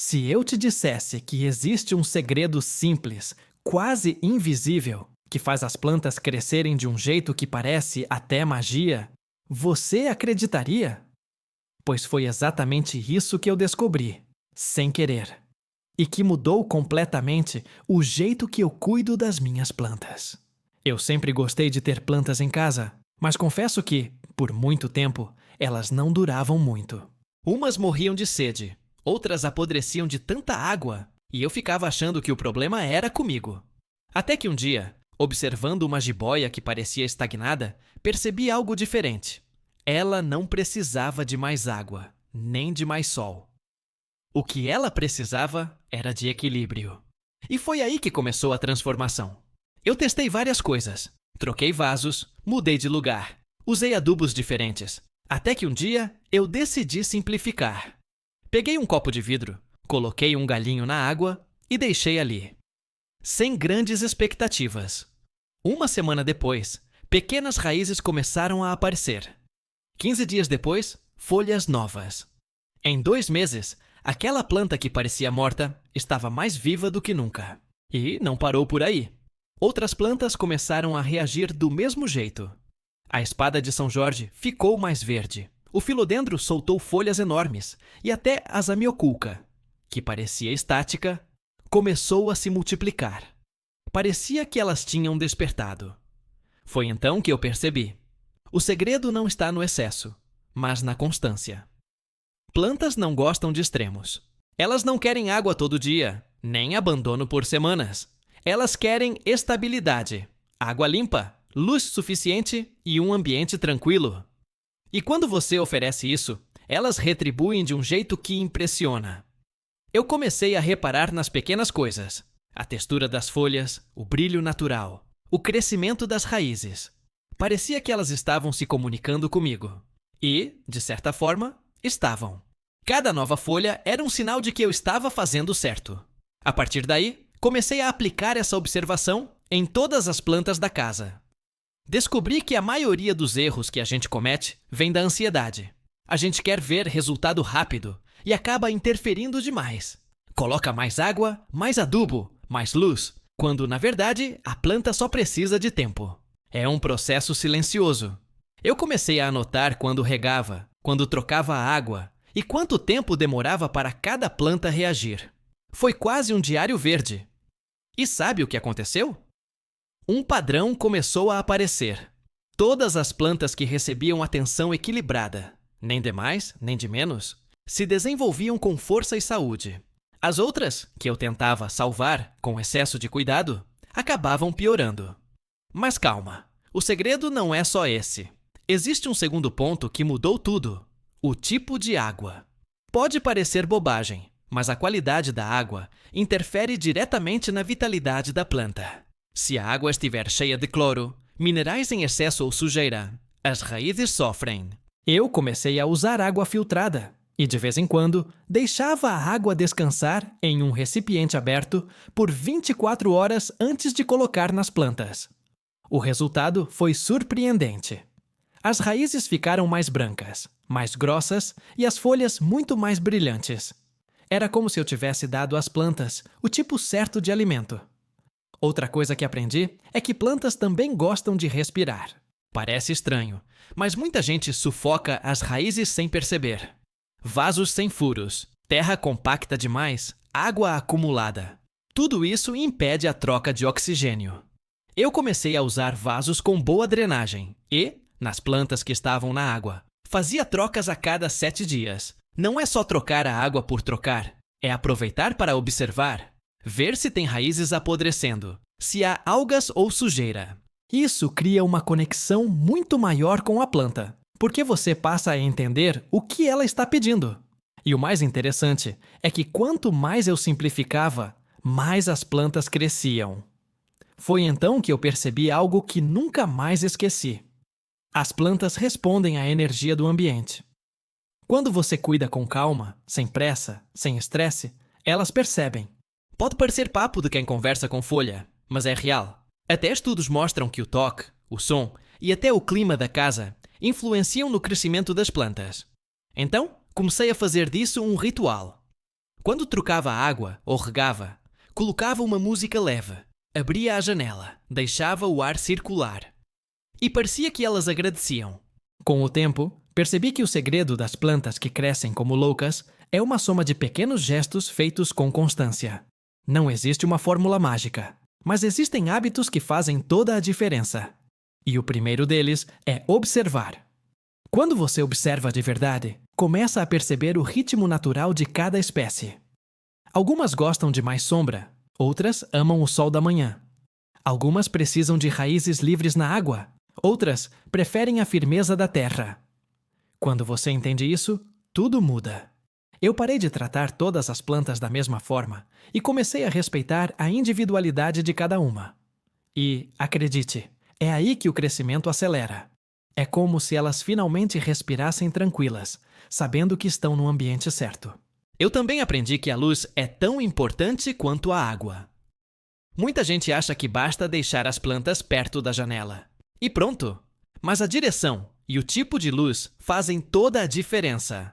Se eu te dissesse que existe um segredo simples, quase invisível, que faz as plantas crescerem de um jeito que parece até magia, você acreditaria? Pois foi exatamente isso que eu descobri, sem querer, e que mudou completamente o jeito que eu cuido das minhas plantas. Eu sempre gostei de ter plantas em casa, mas confesso que, por muito tempo, elas não duravam muito. Umas morriam de sede, outras apodreciam de tanta água, e eu ficava achando que o problema era comigo. Até que um dia, observando uma jiboia que parecia estagnada, percebi algo diferente. Ela não precisava de mais água, nem de mais sol. O que ela precisava era de equilíbrio. E foi aí que começou a transformação. Eu testei várias coisas. Troquei vasos, mudei de lugar, usei adubos diferentes. Até que um dia, eu decidi simplificar. Peguei um copo de vidro, coloquei um galinho na água e deixei ali. Sem grandes expectativas. Uma semana depois, pequenas raízes começaram a aparecer. 15 dias depois, folhas novas. Em 2 meses, aquela planta que parecia morta estava mais viva do que nunca. E não parou por aí. Outras plantas começaram a reagir do mesmo jeito. A espada de São Jorge ficou mais verde. O filodendro soltou folhas enormes e até a zamioculca, que parecia estática, começou a se multiplicar. Parecia que elas tinham despertado. Foi então que eu percebi. O segredo não está no excesso, mas na constância. Plantas não gostam de extremos. Elas não querem água todo dia, nem abandono por semanas. Elas querem estabilidade, água limpa, luz suficiente e um ambiente tranquilo. E quando você oferece isso, elas retribuem de um jeito que impressiona. Eu comecei a reparar nas pequenas coisas: a textura das folhas, o brilho natural, o crescimento das raízes. Parecia que elas estavam se comunicando comigo. E, de certa forma, estavam. Cada nova folha era um sinal de que eu estava fazendo certo. A partir daí, comecei a aplicar essa observação em todas as plantas da casa. Descobri que a maioria dos erros que a gente comete vem da ansiedade. A gente quer ver resultado rápido e acaba interferindo demais. Coloca mais água, mais adubo, mais luz, quando, na verdade, a planta só precisa de tempo. É um processo silencioso. Eu comecei a anotar quando regava, quando trocava a água e quanto tempo demorava para cada planta reagir. Foi quase um diário verde. E sabe o que aconteceu? Um padrão começou a aparecer. Todas as plantas que recebiam atenção equilibrada, nem de mais, nem de menos, se desenvolviam com força e saúde. As outras, que eu tentava salvar com excesso de cuidado, acabavam piorando. Mas calma, o segredo não é só esse. Existe um segundo ponto que mudou tudo: o tipo de água. Pode parecer bobagem, mas a qualidade da água interfere diretamente na vitalidade da planta. Se a água estiver cheia de cloro, minerais em excesso ou sujeira, as raízes sofrem. Eu comecei a usar água filtrada e, de vez em quando, deixava a água descansar em um recipiente aberto por 24 horas antes de colocar nas plantas. O resultado foi surpreendente. As raízes ficaram mais brancas, mais grossas e as folhas muito mais brilhantes. Era como se eu tivesse dado às plantas o tipo certo de alimento. Outra coisa que aprendi é que plantas também gostam de respirar. Parece estranho, mas muita gente sufoca as raízes sem perceber. Vasos sem furos, terra compacta demais, água acumulada. Tudo isso impede a troca de oxigênio. Eu comecei a usar vasos com boa drenagem e, nas plantas que estavam na água, fazia trocas a cada 7 dias. Não é só trocar a água por trocar, é aproveitar para observar, ver se tem raízes apodrecendo, se há algas ou sujeira. Isso cria uma conexão muito maior com a planta, porque você passa a entender o que ela está pedindo. E o mais interessante é que quanto mais eu simplificava, mais as plantas cresciam. Foi então que eu percebi algo que nunca mais esqueci. As plantas respondem à energia do ambiente. Quando você cuida com calma, sem pressa, sem estresse, elas percebem. Pode parecer papo de quem conversa com folha, mas é real. Até estudos mostram que o toque, o som e até o clima da casa influenciam no crescimento das plantas. Então, comecei a fazer disso um ritual. Quando trocava água ou regava, colocava uma música leve, abria a janela, deixava o ar circular. E parecia que elas agradeciam. Com o tempo, percebi que o segredo das plantas que crescem como loucas é uma soma de pequenos gestos feitos com constância. Não existe uma fórmula mágica, mas existem hábitos que fazem toda a diferença. E o primeiro deles é observar. Quando você observa de verdade, começa a perceber o ritmo natural de cada espécie. Algumas gostam de mais sombra, outras amam o sol da manhã. Algumas precisam de raízes livres na água, outras preferem a firmeza da terra. Quando você entende isso, tudo muda. Eu parei de tratar todas as plantas da mesma forma e comecei a respeitar a individualidade de cada uma. E, acredite, é aí que o crescimento acelera. É como se elas finalmente respirassem tranquilas, sabendo que estão no ambiente certo. Eu também aprendi que a luz é tão importante quanto a água. Muita gente acha que basta deixar as plantas perto da janela. E pronto! Mas a direção e o tipo de luz fazem toda a diferença.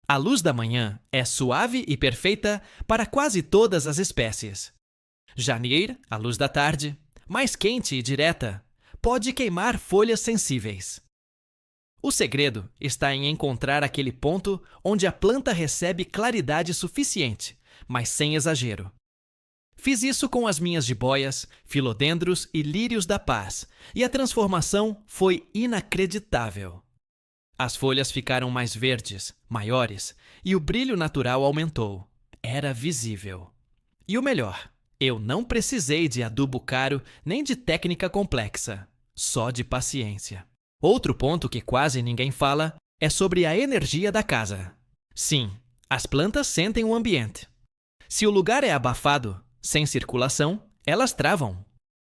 A luz da manhã é suave e perfeita para quase todas as espécies. Janier, a luz da tarde, mais quente e direta, pode queimar folhas sensíveis. O segredo está em encontrar aquele ponto onde a planta recebe claridade suficiente, mas sem exagero. Fiz isso com as minhas jiboias, filodendros e lírios da paz, e a transformação foi inacreditável. As folhas ficaram mais verdes, maiores, e o brilho natural aumentou. Era visível. E o melhor, eu não precisei de adubo caro nem de técnica complexa, só de paciência. Outro ponto que quase ninguém fala é sobre a energia da casa. Sim, as plantas sentem o ambiente. Se o lugar é abafado, sem circulação, elas travam.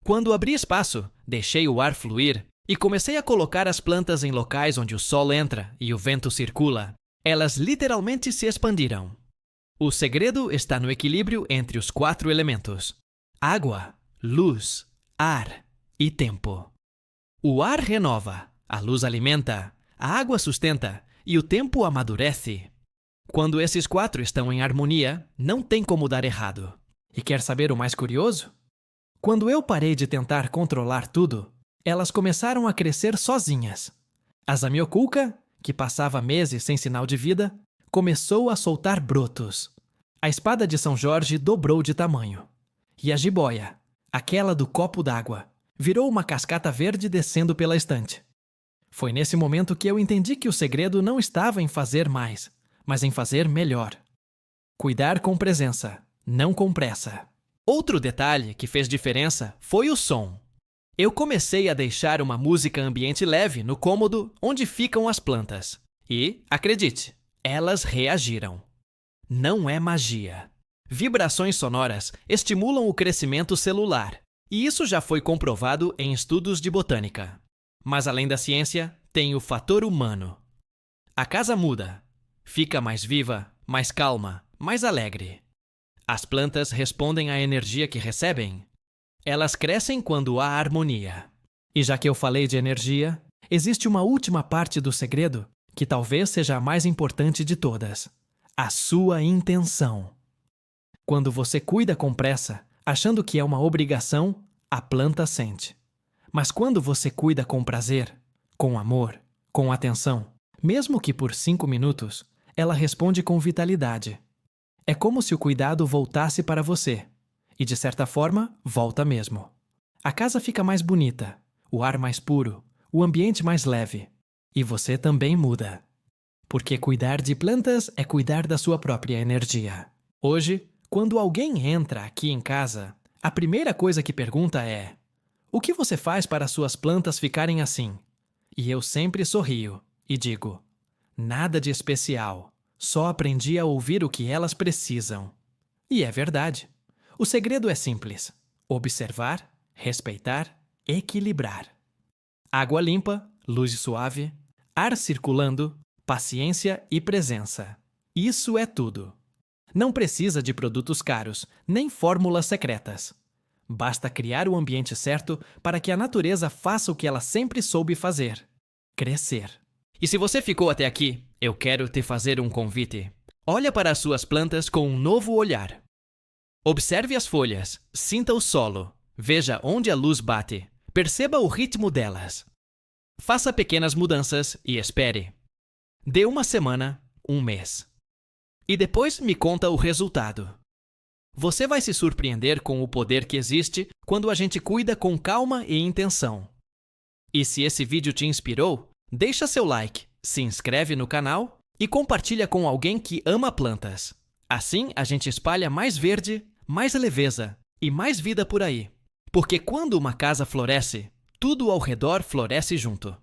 Quando abri espaço, deixei o ar fluir e comecei a colocar as plantas em locais onde o sol entra e o vento circula, elas literalmente se expandiram. O segredo está no equilíbrio entre os 4 elementos: água, luz, ar e tempo. O ar renova, a luz alimenta, a água sustenta e o tempo amadurece. Quando esses 4 estão em harmonia, não tem como dar errado. E quer saber o mais curioso? Quando eu parei de tentar controlar tudo, elas começaram a crescer sozinhas. A Zamioculca, que passava meses sem sinal de vida, começou a soltar brotos. A espada de São Jorge dobrou de tamanho. E a jiboia, aquela do copo d'água, virou uma cascata verde descendo pela estante. Foi nesse momento que eu entendi que o segredo não estava em fazer mais, mas em fazer melhor. Cuidar com presença, não com pressa. Outro detalhe que fez diferença foi o som. Eu comecei a deixar uma música ambiente leve no cômodo onde ficam as plantas. E, acredite, elas reagiram. Não é magia. Vibrações sonoras estimulam o crescimento celular, e isso já foi comprovado em estudos de botânica. Mas além da ciência, tem o fator humano. A casa muda. Fica mais viva, mais calma, mais alegre. As plantas respondem à energia que recebem. Elas crescem quando há harmonia. E já que eu falei de energia, existe uma última parte do segredo que talvez seja a mais importante de todas: a sua intenção. Quando você cuida com pressa, achando que é uma obrigação, a planta sente. Mas quando você cuida com prazer, com amor, com atenção, mesmo que por 5 minutos, ela responde com vitalidade. É como se o cuidado voltasse para você. E, de certa forma, volta mesmo. A casa fica mais bonita, o ar mais puro, o ambiente mais leve. E você também muda. Porque cuidar de plantas é cuidar da sua própria energia. Hoje, quando alguém entra aqui em casa, a primeira coisa que pergunta é: o que você faz para suas plantas ficarem assim? E eu sempre sorrio e digo: nada de especial. Só aprendi a ouvir o que elas precisam. E é verdade. O segredo é simples: observar, respeitar, equilibrar. Água limpa, luz suave, ar circulando, paciência e presença. Isso é tudo. Não precisa de produtos caros, nem fórmulas secretas. Basta criar o ambiente certo para que a natureza faça o que ela sempre soube fazer: crescer. E se você ficou até aqui, eu quero te fazer um convite. Olha para as suas plantas com um novo olhar. Observe as folhas, sinta o solo, veja onde a luz bate, perceba o ritmo delas. Faça pequenas mudanças e espere. Dê uma semana, um mês. E depois me conta o resultado. Você vai se surpreender com o poder que existe quando a gente cuida com calma e intenção. E se esse vídeo te inspirou, deixa seu like, se inscreve no canal e compartilha com alguém que ama plantas. Assim a gente espalha mais verde, mais leveza e mais vida por aí. Porque quando uma casa floresce, tudo ao redor floresce junto.